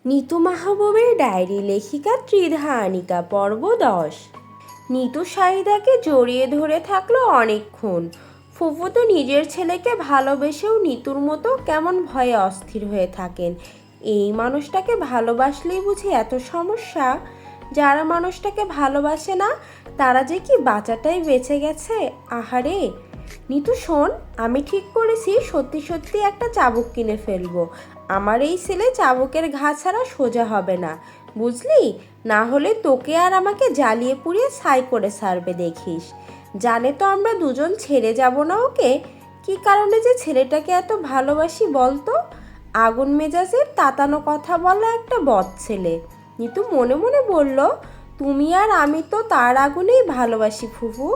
Nitu মাহবুবের diary লেখিকা ত্রিধা আনিকা পর্ব 10। নিতু শাহিদাকে জড়িয়ে ধরে থাকলো অনেকক্ষণ। ফুফু তো নিজের ছেলেকে ভালোবেসেও নিতুর মতো কেমন ভয়ে অস্থির হয়ে থাকেন। এই মানুষটাকে ভালোবাসলেই বুঝি এত সমস্যা? যারা মানুষটাকে ভালোবাসে না তারা যে কি বাঁচাটাই বেঁচে গেছে। আহারে নিতু শোন, আমি ঠিক করেছি সত্যি সত্যি একটা চাবুক কিনে ফেলবো। আমার এই ছেলে চাবুকের ঘা ছাড়া সোজা হবে না, বুঝলি? না হলে তোকে আর আমাকে জ্বালিয়ে পুড়িয়ে ছাই করে ছাড়বে দেখিস। জানে তো আমরা দুজন ছেড়ে যাব না ওকে। কি কারণে যে ছেলেটাকে এত ভালোবাসি বলতো? আগুন মেজাজের তাতানো কথা বলা একটা বদ ছেলে। নিতু মনে মনে বলল, তুমি আর আমি তো তার আগুনেই ভালোবাসি ফুফু।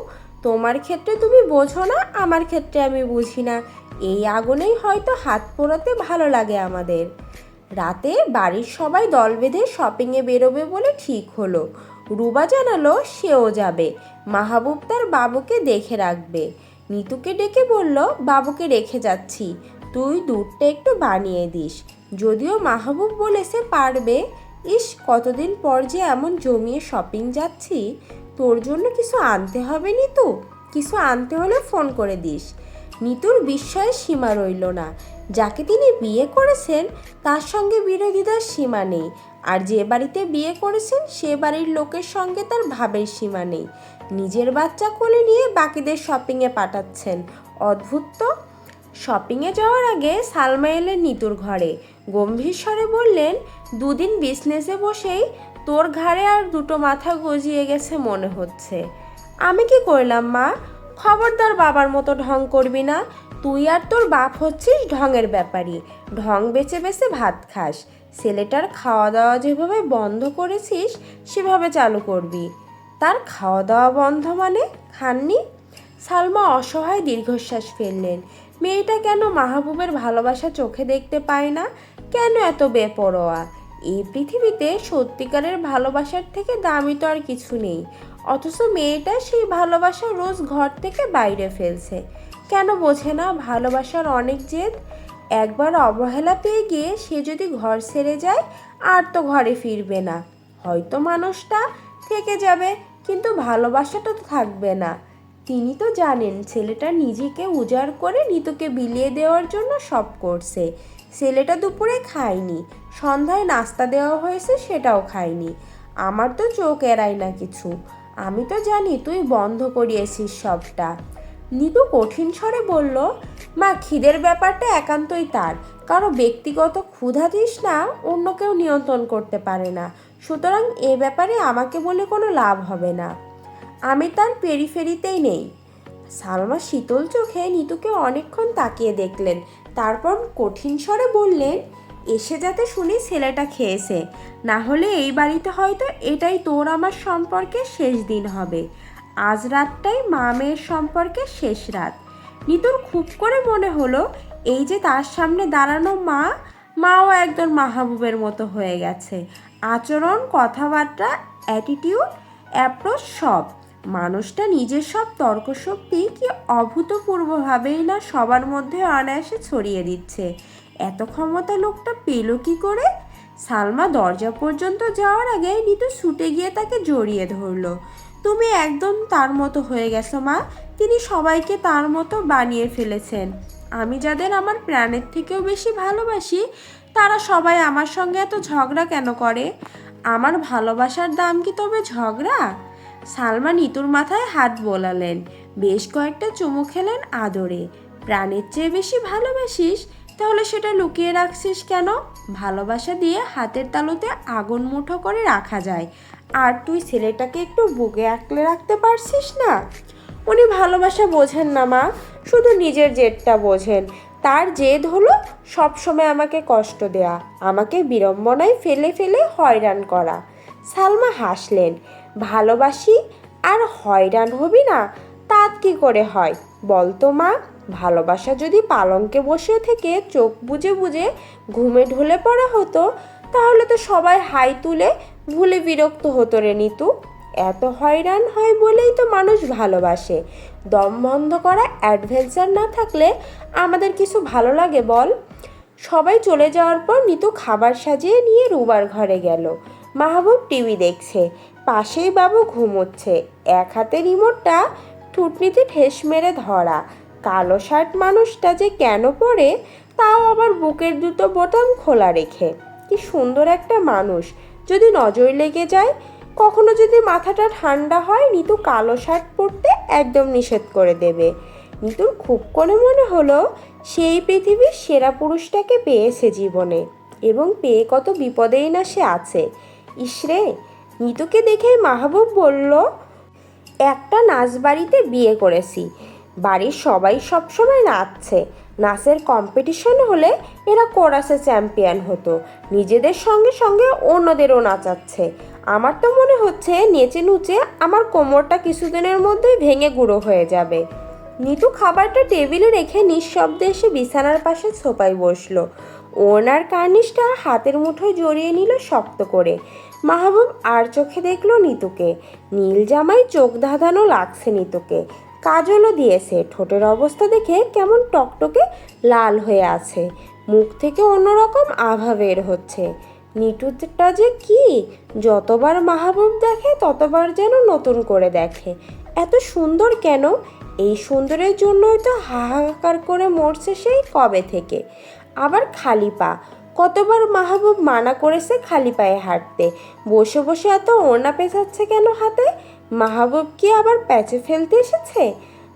তোমার ক্ষেত্রে তুমি বোঝো না, আমার ক্ষেত্রে আমি বুঝি না। এই আগুনেই হয়তো হাত পোড়াতে ভালো লাগে আমাদের। রাতে বাড়ির সবাই দল বেঁধে শপিংয়ে বেরোবে বলে ঠিক হলো। রুবা জানালো সেও যাবে। মাহবুব তার বাবুকে দেখে রাখবে। নিতুকে ডেকে বলল, বাবুকে রেখে যাচ্ছি, তুই দুধটা একটু বানিয়ে দিস। যদিও মাহবুব বলেছে পারবে। ইস, কতদিন পর যে এমন জমিয়ে শপিং যাচ্ছি। তোর জন্য কিছু আনতে হবে নিতু? কিছু আনতে হলে ফোন করে দিস। নিতুর বিস্ময়ের সীমা রইল না। যাকে তিনি বিয়ে করেছেন তার সঙ্গে বিরোধিতার সীমা নেই, আর যে বাড়িতে বিয়ে করেছেন সে বাড়ির লোকের সঙ্গে তার ভাবের সীমা নেই। নিজের বাচ্চা কোলে নিয়ে বাকিদের শপিংয়ে পাঠাচ্ছেন। অদ্ভুত তো। শপিংয়ে যাওয়ার আগে সালমা এলেন নিতুর ঘরে। গম্ভীর স্বরে বললেন, দুদিন বিজনেসে বসেই তোর ঘাড়ে আর দুটো মাথা গজিয়ে গেছে মনে হচ্ছে। আমি কি করলাম মা? খবরদার বাবার মতো ঢং করবি না। তুই আর তোর বাপ হচ্ছিস ঢঙের ব্যাপারী। ঢং বেচে বেচে ভাত খাস। ছেলেটার খাওয়া দাওয়া যেভাবে বন্ধ করেছিস সেভাবে চালু করবি। তার খাওয়া দাওয়া বন্ধ মানে? খাননি? সালমা অসহায় দীর্ঘশ্বাস ফেললেন। মেয়েটা কেন মাহবুবের ভালোবাসা চোখে দেখতে পায় না? কেন এত বেপরোয়া? এই পৃথিবীতে সত্যিকারের ভালোবাসার থেকে দামি তো আর কিছু নেই। অথচ মেয়েটা সেই ভালোবাসা রোজ ঘর থেকে বাইরে ফেলছে। কেন বোঝে না ভালোবাসার অনেক জেদ? একবার অবহেলা পেয়ে গিয়ে সে যদি ঘর ছেড়ে যায় আর তো ঘরে ফিরবে না। হয়তো মানুষটা থেকে যাবে, কিন্তু ভালোবাসাটা তো থাকবে না। তিনি তো জানেন ছেলেটা নিজেকে উজাড় করে নিতুকে বিলিয়ে দেওয়ার জন্য সব করছে। ছেলেটা দুপুরে খায়নি, সন্ধ্যায় নাস্তা দেওয়া হয়েছে সেটাও খায়নি। আমার তো চোখ এড়ায় না কিছু। আমি তো জানি তুই বন্ধ করিয়েছিস সবটা। নিতু কঠিন স্বরে বলল, মা, খিদের ব্যাপারটা একান্তই তার। কারো ব্যক্তিগত ক্ষুধা তৃষ্ণা অন্য কেউ নিয়ন্ত্রণ করতে পারে না। সুতরাং এ ব্যাপারে আমাকে বলে কোনো লাভ হবে না। আমি তার পেরিফেরিতেই নেই। সালমা শীতল চোখে নিতুকে অনেকক্ষণ তাকিয়ে দেখলেন। তারপর কঠিন স্বরে বললেন, এসে যাতে শুনি ছেলেটা খেয়েছে। না হলে এই বাড়িতে হয়তো এটাই তোর আমার সম্পর্কে শেষ দিন হবে। আজ রাতটাই মা মেয়ের সম্পর্কে শেষ রাত। নিতুর খুব করে মনে হলো এই যে তার সামনে দাঁড়ানো মাও একজন মাহবুবের মতো হয়ে গেছে। আচরণ, কথাবার্তা, অ্যাটিটিউড, অ্যাপ্রোচ সব। মানুষটা নিজের সব তর্কশক্তি কি অভূতপূর্বভাবেই না সবার মধ্যে অনায়াসে ছড়িয়ে দিচ্ছে। এত ক্ষমতা লোকটা পেল কি করে? সালমা দরজা পর্যন্ত যাওয়ার আগে নিতু ছুটে গিয়ে তাকে জড়িয়ে ধরল। তুমি একদম তার মতো হয়ে গেছো মা। তিনি সবাইকে তার মতো বানিয়ে ফেলেছেন। আমি যাদের আমার প্রাণের থেকেও বেশি ভালোবাসি তারা সবাই আমার সঙ্গে এত ঝগড়া কেন করে? আমার ভালোবাসার দাম কি তবে ঝগড়া? সালমা নিতুর মাথায় হাত বোলালেন। বেশ কয়েকটা চুমু খেলেন আদরে। প্রাণের চেয়ে বেশি ভালোবাসিস? তাহলে সেটা লুকিয়ে রাখছিস কেন? ভালোবাসা দিয়ে হাতের তালুতে আগুন মুঠো করে রাখা যায়। আর তুই ছেলেটাকে একটু বুকে আঁকলে রাখতে পারছিস না? উনি ভালোবাসা বোঝেন না মা, শুধু নিজের জেদটা বোঝেন। তার জেদ হলো সবসময় আমাকে কষ্ট দেয়া, আমাকে বিড়ম্বনায় ফেলে ফেলে হয়রান করা। সালমা হাসলেন। ভালোবাসি আর হয়রান হবি না? তা কি করে হয় বলতো মা? ভালোবাসা যদি পালঙ্কে বসে থেকে চোখ বুজে বুজে ঘুমে ঢলে পড়া হতো তাহলে তো সবাই হাই তুলে ভুলে বিরক্ত হতো রে নিতু। এত হয়রান হয় বলেই তো মানুষ ভালোবাসে। দম বন্ধ করা অ্যাডভেঞ্চার না থাকলে আমাদের কিছু ভালো লাগে বল? সবাই চলে যাওয়ার পর নিতু খাবার সাজিয়ে নিয়ে রুবার ঘরে গেল। মাহবুব টিভি দেখছে, পাশেই বাবু ঘুমোচ্ছে। এক হাতে রিমোটটা থুতনিতে ঠেস মেরে ধরা। কালো শার্ট মানুষটা যে কেন পরে, তাও আবার বুকের দুটো বোতাম খোলা রেখে। কি সুন্দর একটা মানুষ, যদি নজর লেগে যায়। কখনো যদি মাথাটা ঠান্ডা হয়, নিতু কালো শার্ট পরতে একদম নিষেধ করে দেবে। নিতুর খুব করে মনে হলো সেই পৃথিবীর সেরা পুরুষটাকে পেয়েছে জীবনে, এবং পেয়ে কত বিপদেই না সে আছে। ইসরে, নিতুকে দেখেই মাহবুব বলল, একটা নাচ বাড়িতে বিয়ে করেছি, বাড়ির সবাই সবসময় নাচছে। নাচের কম্পিটিশন হলে এরা কোরাসে চ্যাম্পিয়ন হতো, নিজেদের সঙ্গে সঙ্গে অন্যদেরও নাচাচ্ছে। আমার তো মনে হচ্ছে নেচে নুচে আমার কোমরটা কিছুদিনের মধ্যেই ভেঙে গুঁড়ো হয়ে যাবে। নিতু খাবারটা টেবিলে রেখে নিঃশব্দে এসে বিছানার পাশে সোফায় বসলো। ওনার কার্নিশটা হাতের মুঠোয় জড়িয়ে নিল শক্ত করে। মাহবুব আর চোখে দেখলো নিতুকে। নীল জামায় চোখ ধাঁধানো লাগছে নিতুকে। কাজলও দিয়েছে, ঠোঁটের অবস্থা দেখে কেমন টকটকে লাল হয়ে আছে। মুখ থেকে অন্যরকম আভা বের হচ্ছে। নিতুটা যে কি, যতবার মাহবুব দেখে ততবার যেন নতুন করে দেখে। এত সুন্দর কেন? এই সুন্দরের জন্যই তো হাহাকার করে মরছে সেই কবে থেকে। আবার খালি পা, কতবার মাহবুব মানা করেছে খালি পায়ে হাঁটতে। বসে বসে এত ওড়না পেঁচাচ্ছে কেন হাতে? মাহবুব কি আবার প্যাচে ফেলতে এসেছে,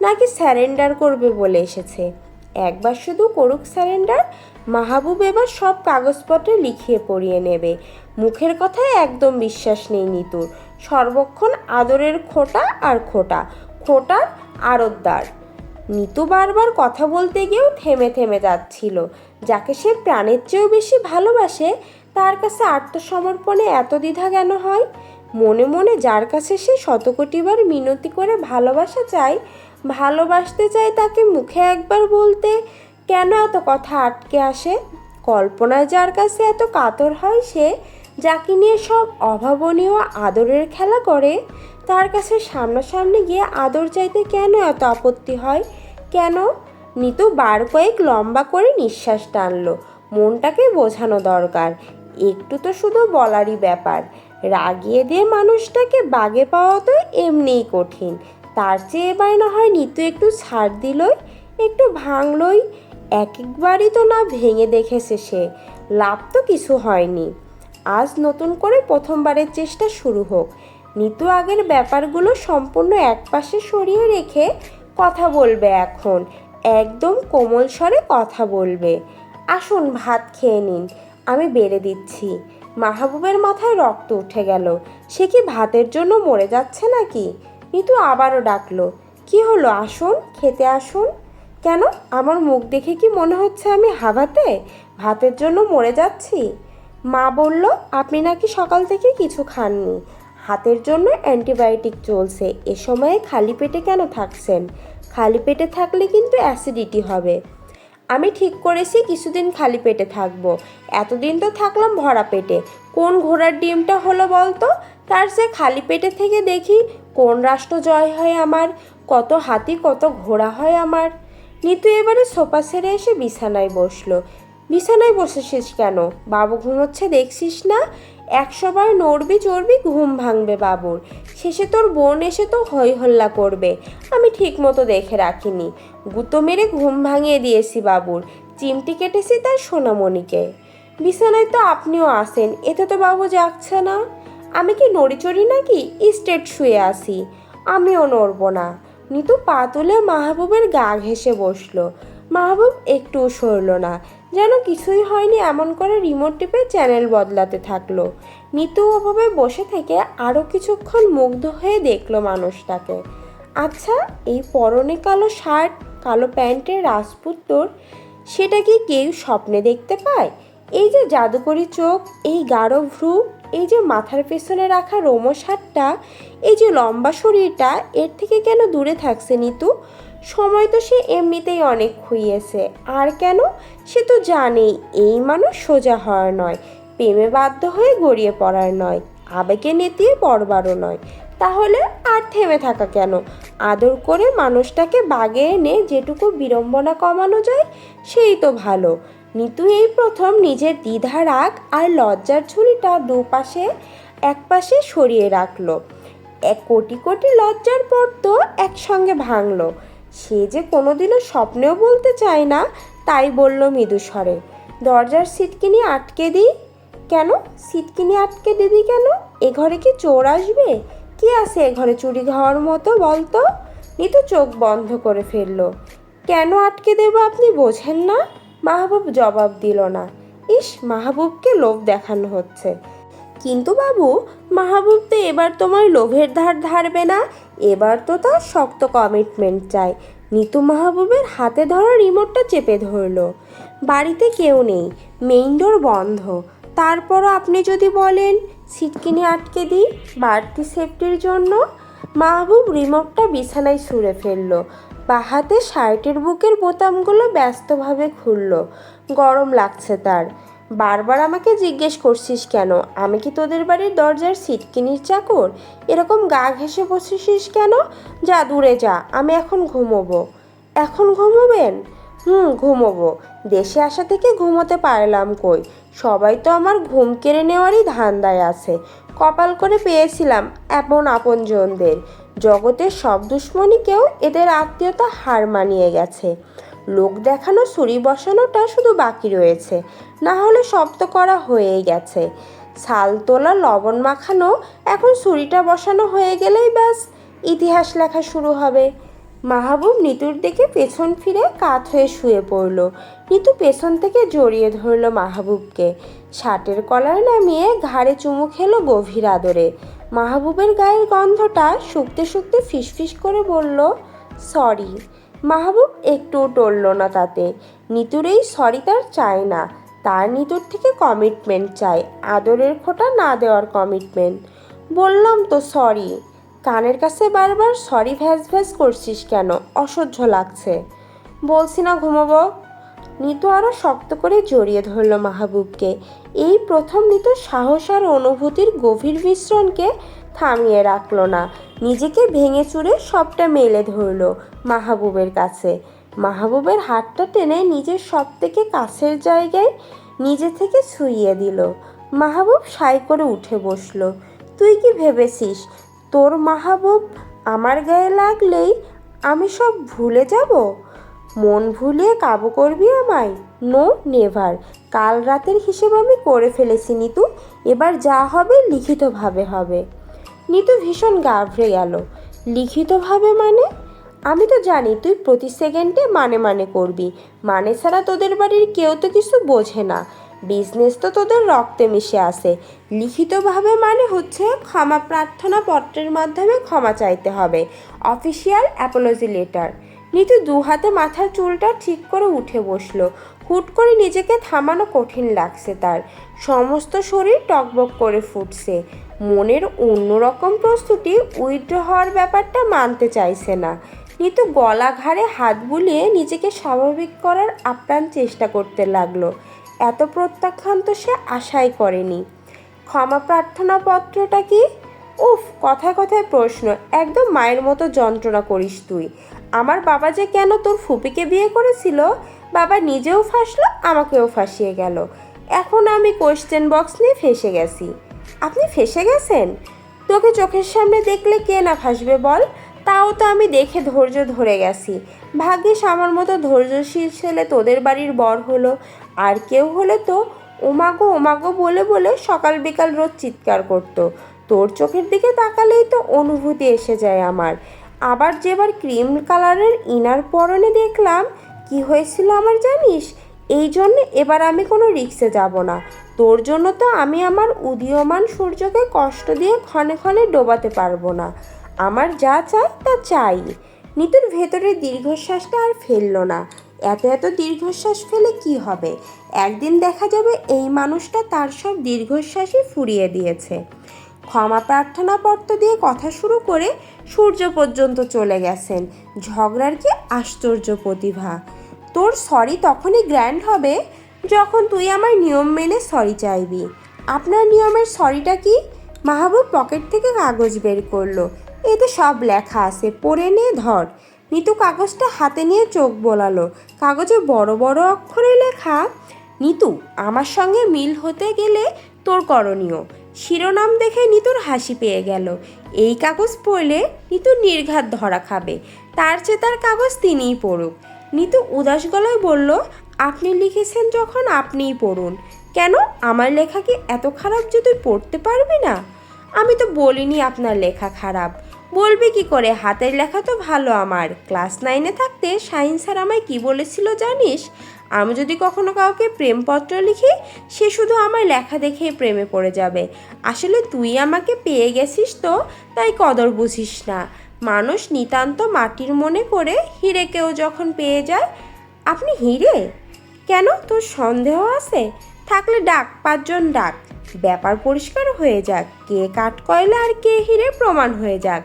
নাকি স্যারেন্ডার করবে বলে এসেছে? একবার শুধু করুক স্যারেন্ডার, মাহবুব এবার সব কাগজপত্রে লিখিয়ে পড়িয়ে নেবে। মুখের কথায় একদম বিশ্বাস নেই নিতুর। সর্বক্ষণ আদরের খোটা আর খোটা, খোটার আড়তদার। নিতু বারবার কথা বলতে গিয়েও থেমে থেমে যাচ্ছিল। যাকে সে প্রাণের চেয়েও বেশি ভালোবাসে, তার কাছে আত্মসমর্পণে এত দ্বিধা কেন হয়? মনে মনে যার কাছে সে শতকোটিবার মিনতি করে ভালোবাসা চায়, ভালোবাসতে চায়, তাকে মুখে একবার বলতে কেন এত কথা আটকে আসে? কল্পনায় যার কাছে এত কাতর হয় সে, যাকে নিয়ে সব অভাবনীয় আদরের খেলা করে, তার কাছে সামনাসামনি গিয়ে আদর চাইতে কেন এত আপত্তি হয়? কেন? নিতু বার কয়েক লম্বা করে নিঃশ্বাস টানলো। মনটাকে বোঝানো দরকার, একটু তো শুধু বলারই ব্যাপার। রাগিয়ে দিয়ে মানুষটাকে বাগে পাওয়া তো এমনিই কঠিন। তার চেয়ে এবার না হয় নিতু একটু ছাড় দিলই, একটু ভাঙলই। একবারই তো না ভেঙে দেখেছে সে, লাভ তো কিছু হয়নি। আজ নতুন করে প্রথমবারের চেষ্টা শুরু হোক। নিতু আগের ব্যাপারগুলো সম্পূর্ণ একপাশে সরিয়ে রেখে কথা বলবে এখন, একদম কোমল স্বরে কথা বলবে। আসুন ভাত খেয়ে নিন, আমি বেড়ে দিচ্ছি। মাহবুবের মাথায় রক্ত উঠে গেল। সে কি ভাতের জন্য মরে যাচ্ছে নাকি? নিতু আবারও ডাকলো, কি হলো, আসুন, খেতে আসুন। কেন, আমার মুখ দেখে কি মনে হচ্ছে আমি হাভাতে ভাতের জন্য মরে যাচ্ছি? মা বলল আপনি নাকি সকাল থেকে কিছু খাননি, হাতের জন্য অ্যান্টিবায়োটিক চলছে। এ সময়ে খালি পেটে কেন থাকছেন? খালি পেটে থাকলে কিন্তু অ্যাসিডিটি হবে। আমি ঠিক করেছি কিছুদিন খালি পেটে থাকবো। এতদিন তো থাকলাম ভরা পেটে। কোন ঘোড়ার ডিমটা হলো বলতো? তার চেয়ে খালি পেটে থেকে দেখি কোন রাষ্ট্র জয় হয় আমার, কত হাতি কত ঘোড়া হয় আমার। নিতু এবারে সোফা ছেড়ে এসে বিছানায় বসলো। বিছানায় বসেছিস কেন? বাবু ঘুমোচ্ছে দেখছিস না? 100 বার নড়বি চড়বি ঘুম ভাঙবে বাবুর। শেষে তোর বোন এসে তো হই হল্লা করবে। আমি ঠিক মতো দেখে রাখিনি, গুঁতো মেরে ঘুম ভাঙিয়ে দিয়েছি বাবুর। চিমটি কেটেছি তার সোনামণিকে। বিছানায় তো আপনিও আসেন, এতে তো বাবু জাগছে না। আমি কি নড়িচড়ি নাকি? স্ট্রেট শুয়ে আসি। আমিও নড়ব না। নিতু পা তুলে মাহবুবের গা ঘেঁষে বসলো। মাহবুব একটুও সরল না, যেন কিছুই হয়নি এমন করে রিমোট টিপে চ্যানেল বদলাতে থাকলো। নিতু ওভাবে বসে থেকে আরও কিছুক্ষণ মুগ্ধ হয়ে দেখলো মানুষটাকে। আচ্ছা, এই পরনে কালো শার্ট কালো প্যান্টের রাজপুত্তর, সেটা কি কেউ স্বপ্নে দেখতে পায়? এই যে জাদুকরি চোখ, এই গাঢ় ভ্রু, এই যে মাথার পেছনে রাখা রোমশ হাতটা, এই যে লম্বা শরীরটা, এর থেকে কেন দূরে থাকছে নিতু? সময় তো সে এমনিতেই অনেক খুইয়েছে। আর কেন? সে তো জানেই এই মানুষ সোজা হওয়ার নয়, প্রেমে বাধ্য হয়ে গড়িয়ে পড়ার নয়, আবেগে নেতিয়ে পড়বারও নয়। তাহলে আর থেমে থাকা কেন? আদর করে মানুষটাকে বাগে এনে যেটুকু বিড়ম্বনা কমানো যায় সেই তো ভালো। নিতু এই প্রথম নিজের দ্বিধা, রাগ আর লজ্জার ঝুড়িটা একপাশে সরিয়ে রাখলো। এক কোটি কোটি লজ্জার পর্দ একসঙ্গে ভাঙলো। সে যে কোনোদিনও স্বপ্নেও বলতে চায় না, তাই বলল মৃদু স্বরে, দরজার সিটকিনি আটকে দিই। কেন সিটকিনি আটকে দিবি কেন? এ ঘরে কি চোর আসবে? কি আছে এ ঘরে চুরি খাওয়ার মতো বলতো? নিতু চোখ বন্ধ করে ফেললো। কেন আটকে দেবো আপনি বোঝেন না? মাহবুব জবাব দিল না। ইস, মাহবুবকে লোভ দেখানো হচ্ছে। কিন্তু বাবু, মাহবুব তো এবার তোমার লোভের ধার ধারবে না, এবার তো তার শক্ত কমিটমেন্ট চাই। নিতু মাহবুবের হাতে ধরা রিমোটটা চেপে ধরল। বাড়িতে কেউ নেই, মেইন ডোর বন্ধ। তারপরও আপনি যদি বলেন সিটকিনি আটকে দিই বাড়তি সেফটির জন্য। মাহবুব রিমোটটা বিছানায় ছুঁড়ে ফেলল। বাহাতে শার্টের বুকের বোতামগুলো ব্যস্তভাবে খুলল। গরম লাগছে তার। বারবার আমাকে জিজ্ঞেস করছিস কেন? আমি কি তোদের বাড়ির দরজার সিটকিনির চাকর? এরকম গা ঘেঁষে বসেছিস কেন? যা দূরে যা, আমি এখন ঘুমোবো। এখন ঘুমোবেন? ঘুমোবো। দেশে আসা থেকে ঘুমোতে পারলাম কই? সবাই তো আমার ঘুম কেড়ে নেওয়ারই ধান্দায় আছে। কপাল করে পেয়েছিলাম এমন আপনজনদের। জগতের সব দুশ্মনীকেও এদের আত্মীয়তা হার মানিয়ে গেছে। লোক দেখানো ছুরি বসানোটা শুধু বাকি রয়েছে, না হলে শব্দ করা হয়েই গেছে। ছাল তোলা লবণ মাখানো, এখন ছুরিটা বসানো হয়ে গেলেই ব্যাস, ইতিহাস লেখা শুরু হবে। মাহবুব নিতুর দিকে পেছন ফিরে কাত হয়ে শুয়ে পড়ল। নিতু পেছন থেকে জড়িয়ে ধরল মাহবুবকে। শার্টের কলার নামিয়ে ঘাড়ে চুমু খেলো গভীর আদরে। মাহবুবের গায়ের গন্ধটা শুকতে শুকতে ফিসফিস করে বলল, সরি। মাহবুব একটুও টলল না তাতে। নিতুর এই সরি তার চায় না, তার নিতুর থেকে কমিটমেন্ট চাই, আদরের খোঁটা না দেওয়ার কমিটমেন্ট। বললাম তো সরি। কানের কাছে বারবার সরি ভ্যাস ভ্যাস করছিস কেন? অসহ্য লাগছে। বলছি না ঘুমাবো। নিতু আরও শক্ত করে জড়িয়ে ধরল মাহবুবকে। এই প্রথম নিতু সাহস আর অনুভূতির গভীর মিশ্রণকে থামিয়ে রাখল না। নিজেকে ভেঙে চুরে সবটা মেলে ধরল মাহবুবের কাছে। মাহবুবের হাতটা টেনে নিজের সব থেকে কাছের জায়গায় নিজে থেকে ছুঁইয়ে দিল। মাহবুব সাই করে উঠে বসল। তুই কি ভেবেছিস তোর মাহবুব আমার গায়ে লাগলেই আমি সব ভুলে যাব? মন ভুলিয়ে কাবু করবি আমায়? No never. কাল রাতের হিসেব আমি করে ফেলেছি নিতু। এবার যা হবে লিখিতভাবে হবে। নিতু ভীষণ গাভড়ে গেল। লিখিতভাবে মানে? আমি তো জানি তুই প্রতি সেকেন্ডে মানে করবি। মানে ছাড়া তোদের বাড়ির কেউ তো কিছু বোঝে না। বিজনেস তো তোদের রক্তে মিশে আছে। লিখিতভাবে মানে হচ্ছে ক্ষমা প্রার্থনা পত্রের মাধ্যমে ক্ষমা চাইতে হবে, অফিসিয়াল অ্যাপোলজি লেটার। নিতু দু হাতে মাথার চুলটা ঠিক করে উঠে বসলো। হুট করে নিজেকে থামানো কঠিন লাগছে তার। সমস্ত শরীর টকবক করে ফুটছে। মনের অন্যরকম প্রস্তুতি উইথড্র হওয়ার ব্যাপারটা মানতে চাইছে না। নিতু গলা ঘাড়ে হাত বুলিয়ে নিজেকে স্বাভাবিক করার আপ্রাণ চেষ্টা করতে লাগলো। এত প্রত্যাখ্যান তো সে আশাই করেনি। ক্ষমা প্রার্থনা পত্রটা কি? উফ, কথায় কথায় প্রশ্ন। একদম মায়ের মতো যন্ত্রণা করিস তুই। আমার বাবা যে কেন তোর ফুপিকে বিয়ে করেছিল, বাবা নিজেও ফাঁসলো, আমাকেও ফাঁসিয়ে গেল। এখন আমি কোয়েশ্চেন বক্স নিয়ে ফেঁসে গেছি। আপনি ফেঁসে গেছেন? তোকে চোখের সামনে দেখলে কে না ফাঁসবে বল? তাও তো আমি দেখে ধৈর্য ধরে গেছি। ভাগ্যিস আমার মতো ধৈর্যশীল ছেলে তোদের বাড়ির বর হলো। আর কেউ হলে তো ওমাগো বলে বলে সকাল বিকাল রোজ চিৎকার করতো। তোর চোখের দিকে তাকালেই তো অনুভূতি এসে যায় আমার। আবার যেবার ক্রিম কালারের ইনার পরনে দেখলাম, কি হয়েছিল আমার জানিস? এই জন্য এবার আমি কোনো রিস্কে যাব না। তোর জন্য তো আমি আমার উদীয়মান সূর্যকে কষ্ট দিয়ে ক্ষণে ক্ষণে ডোবাতে পারবো না। আমার যা চাই তা চাই। নিতুর ভেতরের দীর্ঘশ্বাসটা আর ফেলল না। এত দীর্ঘশ্বাস ফেলে কি হবে? একদিন দেখা যাবে এই মানুষটা তার সব দীর্ঘশ্বাসই ফুরিয়ে দিয়েছে। ক্ষমা প্রার্থনা পত্র দিয়ে কথা শুরু করে সূর্য পর্যন্ত চলে গেছেন। ঝগড়ার কি আশ্চর্য প্রতিভা! তোর সরি তখনই গ্র্যান্ড হবে যখন তুই আমার নিয়ম মেনে সরি চাইবি। আপনার নিয়মের সরিটা কি? মাহবুব পকেট থেকে কাগজ বের করলো। এতে সব লেখা আছে, পড়ে নে ধর। নিতু কাগজটা হাতে নিয়ে চোখ বোলালো। কাগজে বড় বড় অক্ষরে লেখা, নিতু, আমার সঙ্গে মিল হতে গেলে তোর করণীয়। শিরোনাম দেখে নিতুর হাসি পেয়ে গেল। এই কাগজ পড়লে নিতু নির্ঘাত ধরা খাবে, তার চেয়ে তার কাগজ তিনিই পড়ুক। নিতু উদাস গলায় বলল, আপনি লিখেছেন যখন আপনিই পড়ুন। কেন, আমার লেখা কি এত খারাপ যে তুই পড়তে পারবি না? আমি তো বলিনি আপনার লেখা খারাপ। বলবি কি করে, হাতের লেখা তো ভালো আমার। ক্লাস 9-এ থাকতে সায়েন্স স্যার আমায় কী বলেছিল জানিস? আমি যদি কখনো কাউকে প্রেমপত্র লিখি, সে শুধু আমার লেখা দেখেই প্রেমে পড়ে যাবে। আসলে তুই আমাকে পেয়ে গেছিস তো, তাই কদর বুঝিস না। মানুষ নিতান্ত মাটির মনে করে হিরেকেও যখন পেয়ে যায়। আপনি হিরে? কেন, তোর সন্দেহ আছে? থাকলে ডাক, 5 জন ডাক, ব্যাপার পরিষ্কার হয়ে যাক। কে কাঠকয়লা আর কে হিরে প্রমাণ হয়ে যাক।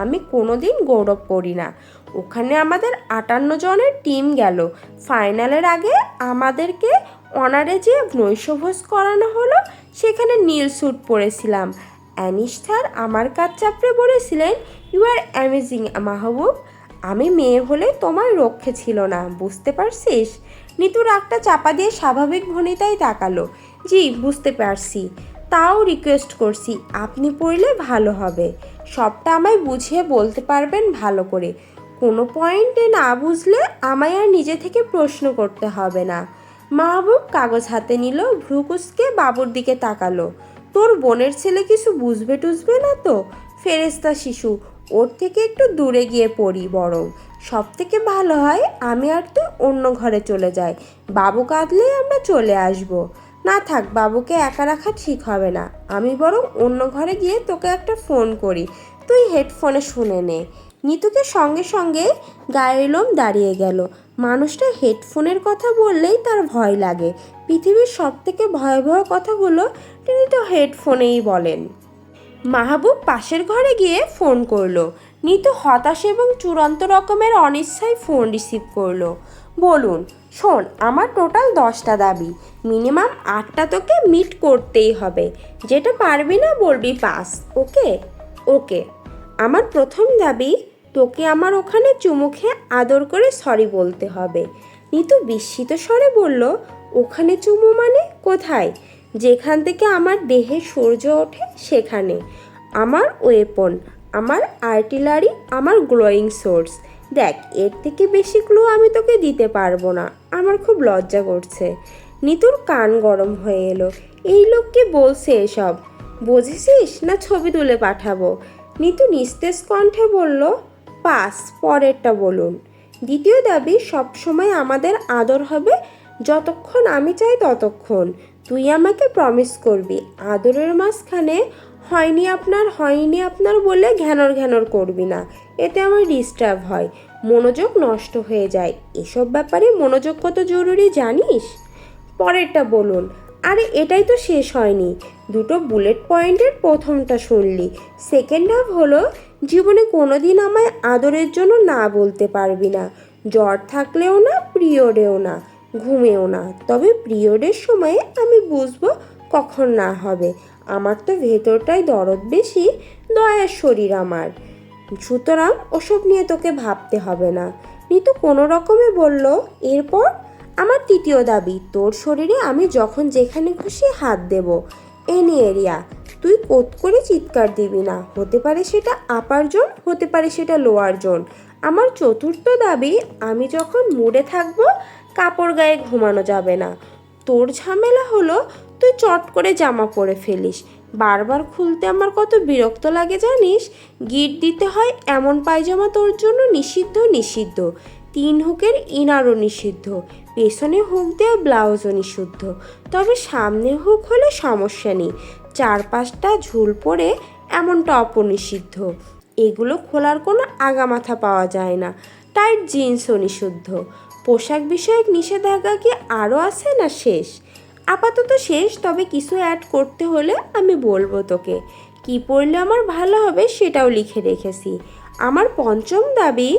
আমি কোনোদিন গৌরব করি না। ওখানে আমাদের 58 জনের টিম গেল। ফাইনালের আগে আমাদেরকে অনারে যে নৈশভোজ করানো হলো, সেখানে নীল স্যুট পরেছিলাম। অ্যানিশ স্যার আমার কাজ চাপড়ে বলেছিলেন, ইউ আর অ্যামেজিং মাহবুব। আমি মেয়ে হলে তোমার রক্ষে ছিল না, বুঝতে পারছিস? নিতু রাগটা চাপা দিয়ে স্বাভাবিক ভনিতায় তাকালো। জি, বুঝতে পারছি। তাও রিকোয়েস্ট করছি, আপনি পড়লে ভালো হবে। সবটা আমায় বুঝিয়ে বলতে পারবেন ভালো করে। কোনো পয়েন্টে না বুঝলে আমায় আর নিজে থেকে প্রশ্ন করতে হবে না। মাহবুব কাগজ হাতে নিল, ভ্রুকুচকে বাবুর দিকে তাকালো। তোর বোনের ছেলে কিছু বুঝবে টুঝবে না তো? ফেরেস্তা শিশু, ওর থেকে একটু দূরে গিয়ে পড়ি বরং। সব থেকে ভালো হয় আমি আর তুই অন্য ঘরে চলে যাই। বাবু কাঁদলেই আমরা চলে আসব। না থাক, বাবুকে একা রাখা ঠিক হবে না। আমি বরং অন্য ঘরে গিয়ে তোকে একটা ফোন করি, তুই হেডফোনে শুনে নে। নিতুকে সঙ্গে সঙ্গে গায়ের লোম দাঁড়িয়ে গেল। মানুষটা হেডফোনের কথা বললেই তার ভয় লাগে। পৃথিবীর সব থেকে ভয়াবহ কথাগুলো তিনি তো হেডফোনেই বলেন। মাহবুব পাশের ঘরে গিয়ে ফোন করলো। নিতু হতাশ এবং চূড়ান্ত রকমের অনিচ্ছায় ফোন রিসিভ করলো। বলুন। শোন, আমার টোটাল 10টা দাবি, মিনিমাম 8টা তোকে মিট করতেই হবে। যেটা পারবি না বলবি পাস। ওকে? ওকে। আমার প্রথম দাবি, তোকে আমার ওখানে চুমু খেয়ে আদর করে সরি বলতে হবে। নিতু বিস্মিত স্বরে বলল, ওখানে চুমু মানে কোথায়? যেখান থেকে আমার দেহে সূর্য ওঠে সেখানে। আমার ওয়েপন, আমার আর্টিলারি, আমার গ্লোয়িং সোর্স। দেখ, এর থেকে বেশি ক্লু আমি তোকে দিতে পারবো না। আমার খুব লজ্জা করছে। নিতুর কান গরম হয়ে এলো। এই লোক কি বলছে এসব? বুঝেছিস না ছবি তুলে পাঠাবো? নিতু নিস্তেজ কণ্ঠে বলল, পাস, পরেরটা বলুন। দ্বিতীয় দাবি, সবসময় আমাদের আদর হবে, যতক্ষণ আমি চাই ততক্ষণ। তুই আমাকে প্রমিস করবি, আদরের মাঝখানে হয়নি আপনার বলে ঘ্যানর ঘ্যানর করবি না। এতে আমার ডিস্টার্ব হয়, মনোযোগ নষ্ট হয়ে যায়। এসব ব্যাপারে মনোযোগ কত জরুরি জানিস? পরেরটা বলুন। আরে এটাই তো শেষ হয়নি। দুটো বুলেট পয়েন্টের প্রথমটা শুনলি। সেকেন্ড হাফ হলো, জীবনে কোনো দিন আমায় আদরের জন্য না বলতে পারবি না। জ্বর থাকলেও না, পিরিয়ডেও না, ঘুমেও না। তবে পিরিয়ডের সময়ে আমি বুঝবো কখন না হবে। আমার তো ভেতরটাই দরদ বেশি, দয়ার শরীর আমার। সুতরাং ওসব নিয়ে তোকে ভাবতে হবে না। নিতু কোনো রকমে বলল, এরপর? আমার তৃতীয় দাবি, তোর শরীরে আমি যখন যেখানে খুশি হাত দেব। Any area. তুই কোত করে চিৎকার দিবি না। হতে পারে সেটা আপার জোন, হতে পারে সেটা লোয়ার জোন। আমার চতুর্থ দাবি, আমি যখন মুডে থাকবো, কাপড় গায়ে ঘুমানো যাবে না। তোর ঝামেলা হলো, তুই চট করে জামা পরে ফেলিস। বারবার খুলতে আমার কত বিরক্ত লাগে জানিস? গিট দিতে হয় এমন পায়জামা তোর জন্য নিষিদ্ধ। 3 হুকের ইনারও নিষিদ্ধ। পেছনে হুক দেওয়া ব্লাউজও নিষিদ্ধ। তবে সামনে হুক হলে সমস্যা নেই। 4-5টা ঝুল পরে এমন টপও নিষিদ্ধ। এগুলো খোলার কোনো আগামাথা পাওয়া যায় না। টাইট জিন্সও নিষিদ্ধ। পোশাক বিষয়ক নিষেধাজ্ঞা কি আরও আছে না শেষ? আপাতত শেষ, তবে কিছু অ্যাড করতে হলে আমি বলবো তোকে। কি পরলে আমার ভালো হবে সেটাও লিখে রেখেছি। আমার পঞ্চম দাবি,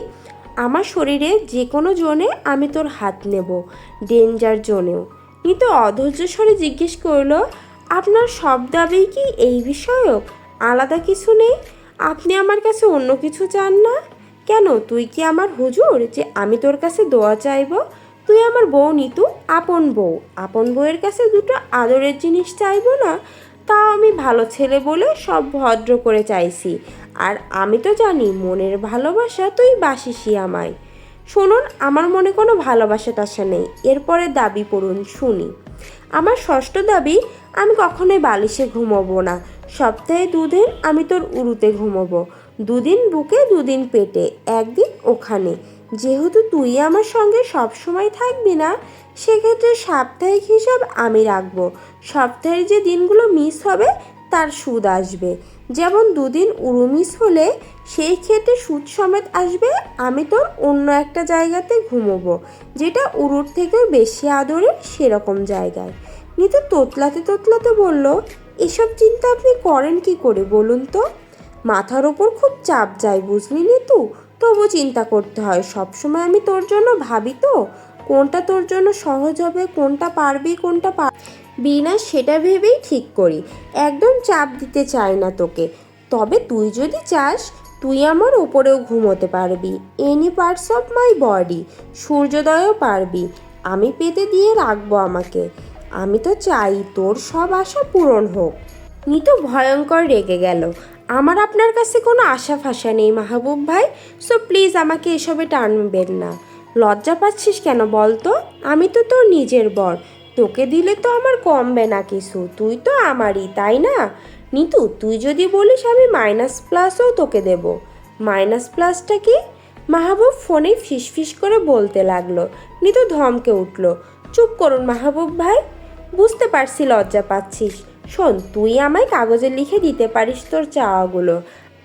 আমার শরীরে যে কোনো জোনে আমি তোর হাত নেব, ডেঞ্জার জোনেও। নিতু অধৈর্য স্বরে জিজ্ঞেস করলো, আপনার সব দাবি কি এই বিষয়ক? আলাদা কিছু নেই? আপনি আমার কাছে অন্য কিছু চান না? কেন, তুই কি আমার হুজুর যে আমি তোর কাছে দোয়া চাইব? তুই তুই আমার বউ নিতু, আপন বউ। আপন বউয়ের কাছে দুটো আদরের জিনিস চাইবো না? তাও আমি ভালো ছেলে বলে সব ভদ্র করে চাইছি। আর আমি তো জানি মনের ভালোবাসা তুই বাসিসই আমায়। শুনুন, আমার মনে কোনো ভালোবাসা টাসা নেই। এরপরে দাবি পড়ুন শুনি। আমার ষষ্ঠ দাবি, আমি কখনোই বালিশে ঘুমোবো না। সপ্তাহে 2 দিন আমি তোর উরুতে ঘুমোবো। 2 দিন বুকে 2 দিন পেটে, 1 দিন ওখানে। যেহেতু তুই আমার সঙ্গে সব সময় থাকবি না, সেক্ষেত্রে সাপ্তাহিক হিসাব আমি রাখবো। সপ্তাহের যে দিনগুলো মিস হবে তার সুদ আসবে। যেমন 2 দিন উরু মিস হলে সেই ক্ষেত্রে সুদ সমেত আসবে। আমি তোর অন্য একটা জায়গাতে ঘুমোবো, যেটা উরুর থেকেও বেশি আদরের, সেরকম জায়গায়। নিতু তোতলাতে তোতলাতে বলল, এসব চিন্তা আপনি করেন কি করে বলুন তো? মাথার ওপর খুব চাপ যায় বুঝলি নিতু, তবু চিন্তা করতে হয়। সবসময় আমি তোর জন্য ভাবি তো, কোনটা তোর জন্য সহজ হবে, কোনটা পারবি কোনটা পারবি না সেটা ভেবেই ঠিক করি। একদম চাপ দিতে চাই না তোকে। তবে তুই যদি চাস, তুই আমার ওপরেও ঘুমোতে পারবি, any parts of my body. সূর্যোদয়ও পারবি, আমি পেতে দিয়ে রাখবো আমাকে। আমি তো চাই তোর সব আশা পূরণ হোক। নিতু ভয়ঙ্কর রেগে গেল। আমার আপনার কাছে কোনো আশা ফাশা নেই মাহবুব ভাই, সো প্লিজ আমাকে এসবে টানবেন না। লজ্জা পাচ্ছিস কেন বল তো? আমি তো তোর নিজের বর, তোকে দিলে তো আমার কমবে না কিছু। তুই তো আমারই, তাই না? নিতু, তুই যদি বলিস আমি মাইনাস প্লাসও তোকে দেব। মাইনাস প্লাসটা কি? মাহবুব ফোনে ফিসফিস করে বলতে লাগলো। নিতু ধমকে উঠল। চুপ করুন মাহবুব ভাই, বুঝতে পারছি লজ্জা পাচ্ছিস। শোন, তুই আমায় কাগজে লিখে দিতে পারিস তোর চাওয়াগুলো।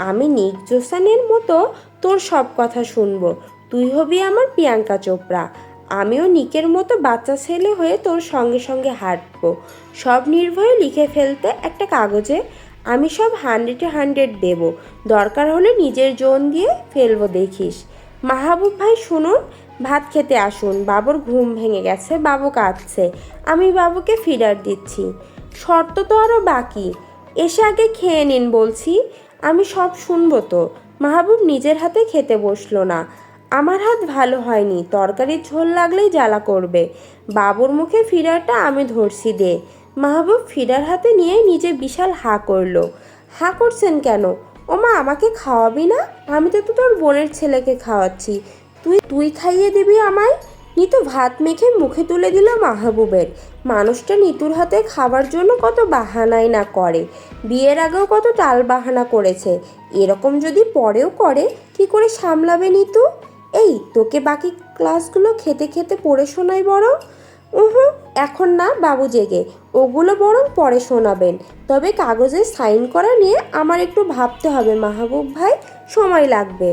আমি নিক জোসানের মতো তোর সব কথা শুনবো। তুই হবি আমার প্রিয়াঙ্কা চোপড়া। আমিও নিকের মতো বাচ্চা ছেলে হয়ে তোর সঙ্গে সঙ্গে হাঁটবো। সব নির্ভয়ে লিখে ফেলতে একটা কাগজে। আমি সব 100-100 দেব। দরকার হলে নিজের জোন দিয়ে ফেলবো দেখিস। মাহবুব ভাই শুনুন, ভাত খেতে আসুন। বাবুর ঘুম ভেঙে গেছে, বাবু কাঁদছে। আমি বাবুকে ফিডার দিচ্ছি। শর্ত তো আরও বাকি, এসে আগে খেয়ে নিন বলছি। আমি সব শুনবো তো। মাহবুব নিজের হাতে খেতে বসলো না। আমার হাত ভালো হয়নি, তরকারির ঝোল লাগলেই জ্বালা করবে। বাবুর মুখে ফিডারটা আমি ধরছি দে। মাহবুব ফিডার হাতে নিয়ে নিজে বিশাল হা করলো। হা করছেন কেন? ওমা, আমাকে খাওয়াবি না? আমি তো তোর বোনের ছেলেকে খাওয়াচ্ছি, তুই তুই খাইয়ে দিবি আমায়। নিতু ভাত মেখে মুখে তুলে দিল মাহবুবের। মানুষটা নিতুর হাতে খাবার জন্য কত বাহানাই না করে। বিয়ের আগেও কত টাল বাহানা করেছে। এরকম যদি পরেও করে, কি করে সামলাবে নিতু? এই, তোকে বাকি ক্লাসগুলো খেতে খেতে পড়ে শোনাই বরং। এখন না, বাবু জেগে, ওগুলো বরং পরে শোনাবেন। তবে কাগজে সাইন করা নিয়ে আমার একটু ভাবতে হবে মাহবুব ভাই, সময় লাগবে।